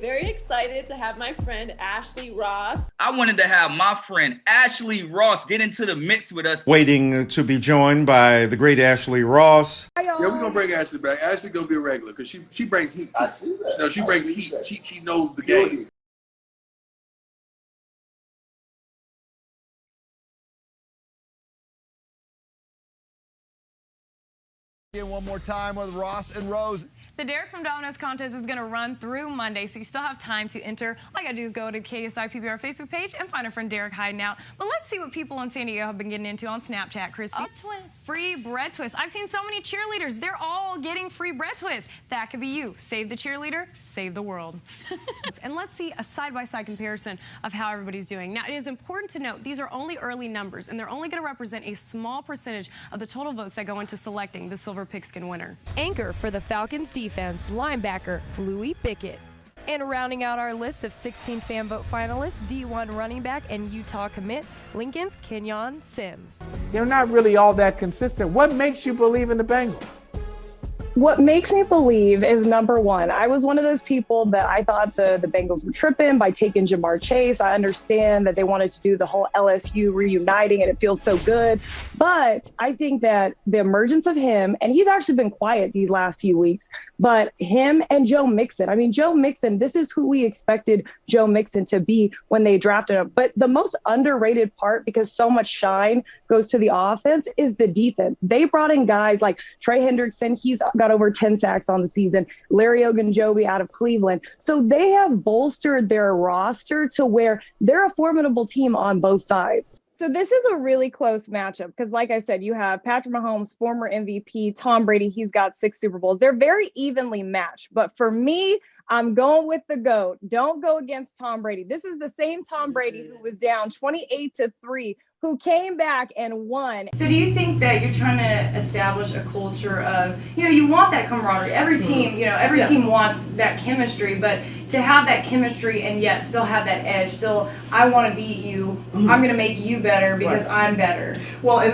Very excited to have my friend Ashley Ross. I wanted to have my friend Ashley Ross get into the mix with us. Waiting to be joined by the great Ashley Ross. Yeah, we're gonna bring Ashley back. Ashley gonna be a regular because she brings heat. I see that. No, she brings heat. She knows the game. One more time with Ross and Rose. The Derek from Domino's contest is going to run through Monday, so you still have time to enter. All you got to do is go to KSI PBR Facebook page and find our friend Derek hiding out. But let's see what people in San Diego have been getting into on Snapchat, Christy. Free bread twist. I've seen so many cheerleaders. They're all getting free bread twists. That could be you. Save the cheerleader, save the world. And let's see a side-by-side comparison of how everybody's doing. Now, it is important to note these are only early numbers, and they're only going to represent a small percentage of the total votes that go into selecting the Silver Pigskin winner. Anchor for the Falcons defense, linebacker Louis Bickett. And rounding out our list of 16 fan vote finalists, D1 running back and Utah commit, Lincoln's Kenyon Sims. They're not really all that consistent. What makes you believe in the Bengals? What makes me believe is, number one, I was one of those people that I thought the Bengals were tripping by taking Jamar Chase. I understand that they wanted to do the whole LSU reuniting, and it feels so good. But I think that the emergence of him, and he's actually been quiet these last few weeks, but him and Joe Mixon. I mean, Joe Mixon, this is who we expected Joe Mixon to be when they drafted him. But the most underrated part, because so much shine goes to the offense, is the defense. They brought in guys like Trey Hendrickson. He's got over 10 sacks on the season. Larry Ogunjobi out of Cleveland. So they have bolstered their roster to where they're a formidable team on both sides. So this is a really close matchup because, like I said, you have Patrick Mahomes, former MVP, Tom Brady. He's got 6 Super Bowls. They're very evenly matched. But for me, I'm going with the GOAT. Don't go against Tom Brady. This is the same Tom Brady who was down 28-3, who came back and won. So do you think that you're trying to establish a culture of, you want that camaraderie. Every team, every team wants that chemistry, but to have that chemistry and yet still have that edge, still, I want to beat you. I'm going to make you better because I'm better. Well, and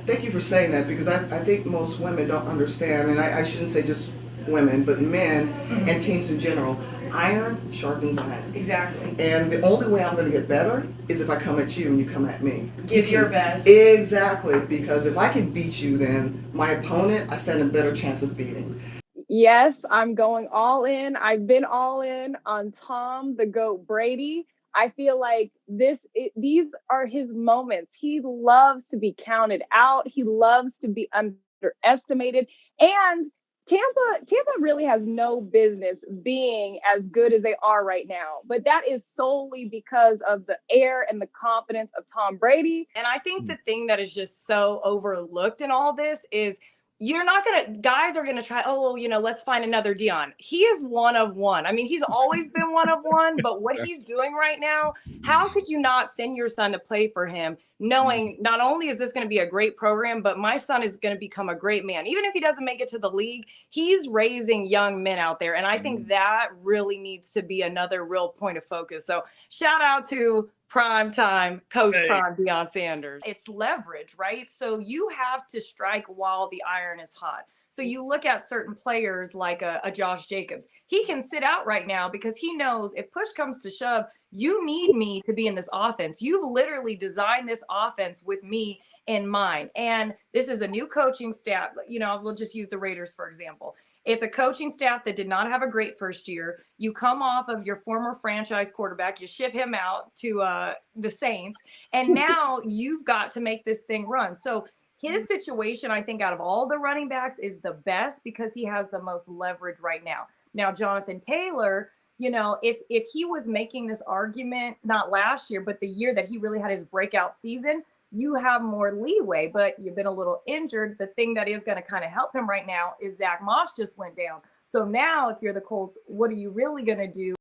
thank you for saying that, because I think most women don't understand, and I shouldn't say just women, but men and teams in general. Iron sharpens iron. Exactly. And the only way I'm going to get better is if I come at you and you come at me. Give your best. Exactly, because if I can beat you, then my opponent, I stand a better chance of beating. Yes, I'm going all in. I've been all in on Tom the GOAT Brady. I feel like these are his moments. He loves to be counted out. He loves to be underestimated. And Tampa really has no business being as good as they are right now. But that is solely because of the air and the confidence of Tom Brady. And I think the thing that is just so overlooked in all this is guys are going to try, let's find another Deion. He is one of one. I mean, he's always been one of one, but what he's doing right now, how could you not send your son to play for him, knowing not only is this going to be a great program, but my son is going to become a great man. Even if he doesn't make it to the league, he's raising young men out there. And I think that really needs to be another real point of focus. So shout out to Prime time, Coach Prime Deion Sanders. It's leverage, right? So you have to strike while the iron is hot. So you look at certain players like a Josh Jacobs. He can sit out right now because he knows if push comes to shove, you need me to be in this offense. You've literally designed this offense with me in mind. And this is a new coaching staff. We'll just use the Raiders, for example. It's a coaching staff that did not have a great first year. You come off of your former franchise quarterback, you ship him out to the Saints, and now you've got to make this thing run. So his situation, I think, out of all the running backs is the best because he has the most leverage right now. Now, Jonathan Taylor, if he was making this argument, not last year, but the year that he really had his breakout season, you have more leeway, but you've been a little injured. The thing that is going to kind of help him right now is Zach Moss just went down. So now if you're the Colts, what are you really going to do?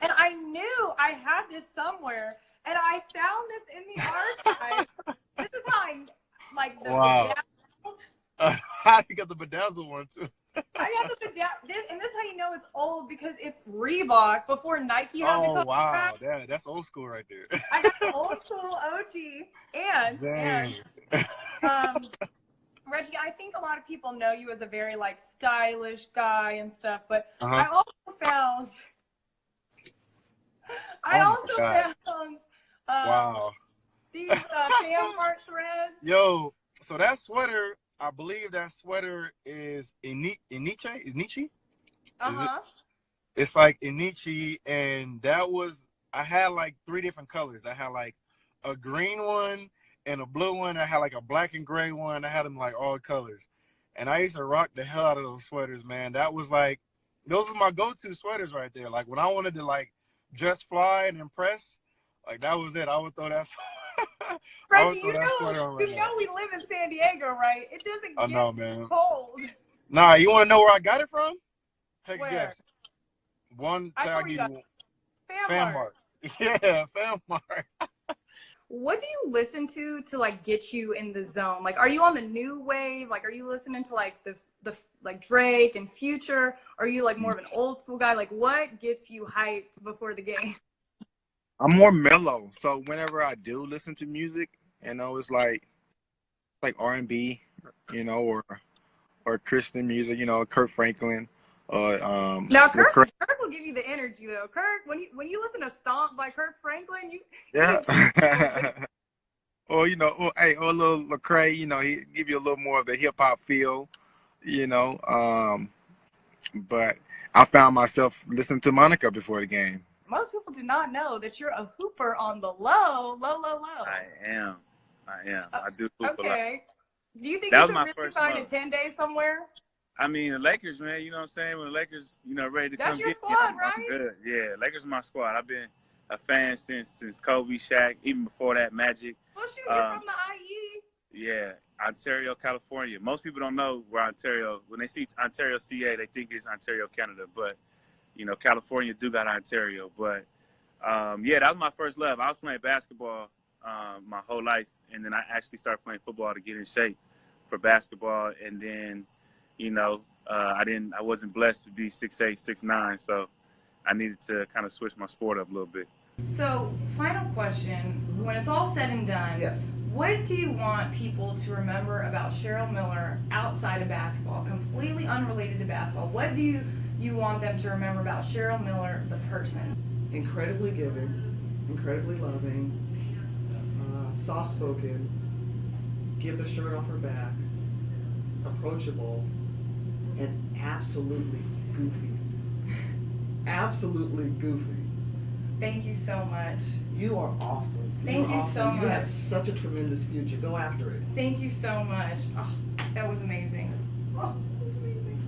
And I knew I had this somewhere, and I found this in the archive. This is how I, like, the Wow. How you got the bedazzled one, too? I got the and this is how you know it's old because it's Reebok before Nike had the Oh color. wow, that's old school right there. I got the old school OG and Reggie, I think a lot of people know you as a very like stylish guy and stuff, but I also found Wow. these fan art threads. Yo, so that sweater, I believe that sweater is Inichi? It's like Inichi, and I had like 3 different colors. I had like a green one and a blue one. I had like a black and gray one. I had them like all colors. And I used to rock the hell out of those sweaters, man. That was like, those are my go-to sweaters right there. Like when I wanted to like just fly and impress, like that was it. I would throw that Reggie, you know we live in San Diego, right? It doesn't get cold. Nah, you want to know where I got it from? Take where? a guess. I'll give you Fan Mart. Yeah, Fan Mart. What do you listen to like get you in the zone? Like, are you on the new wave? Like, are you listening to like the like Drake and Future? Or are you like more of an old school guy? Like, what gets you hyped before the game? I'm more mellow, so whenever I do listen to music, it's like R&B, or Christian music, Kirk Franklin. Now Kirk will give you the energy though. Kirk, when you listen to "Stomp" by Kirk Franklin, or a little Lecrae, he give you a little more of the hip hop feel, But I found myself listening to Monica before the game. Most people do not know that you're a hooper on the low. I am. I do hoop a lot. Okay. Do you think you could really sign in 10 days somewhere? I mean, the Lakers, man, you know what I'm saying? When the Lakers, ready to come get me, squad, right? I'm good. Yeah, Lakers are my squad. I've been a fan since Kobe, Shaq, even before that, Magic. Well, shoot, you're from the IE. Yeah, Ontario, California. Most people don't know where Ontario, when they see Ontario, CA, they think it's Ontario, Canada. But, California do got Ontario. But, that was my first love. I was playing basketball my whole life, and then I actually started playing football to get in shape for basketball. And then, I wasn't blessed to be 6'8", 6'9", so I needed to kind of switch my sport up a little bit. So, final question. When it's all said and done, yes, what do you want people to remember about Cheryl Miller outside of basketball, completely unrelated to basketball? What do you want them to remember about Cheryl Miller, the person? Incredibly giving, incredibly loving, soft-spoken, give the shirt off her back, approachable, and absolutely goofy. Absolutely goofy. Thank you so much. You are awesome. Thank you so much. You have such a tremendous future. Go after it. Thank you so much. Oh, that was amazing. Oh, that was amazing.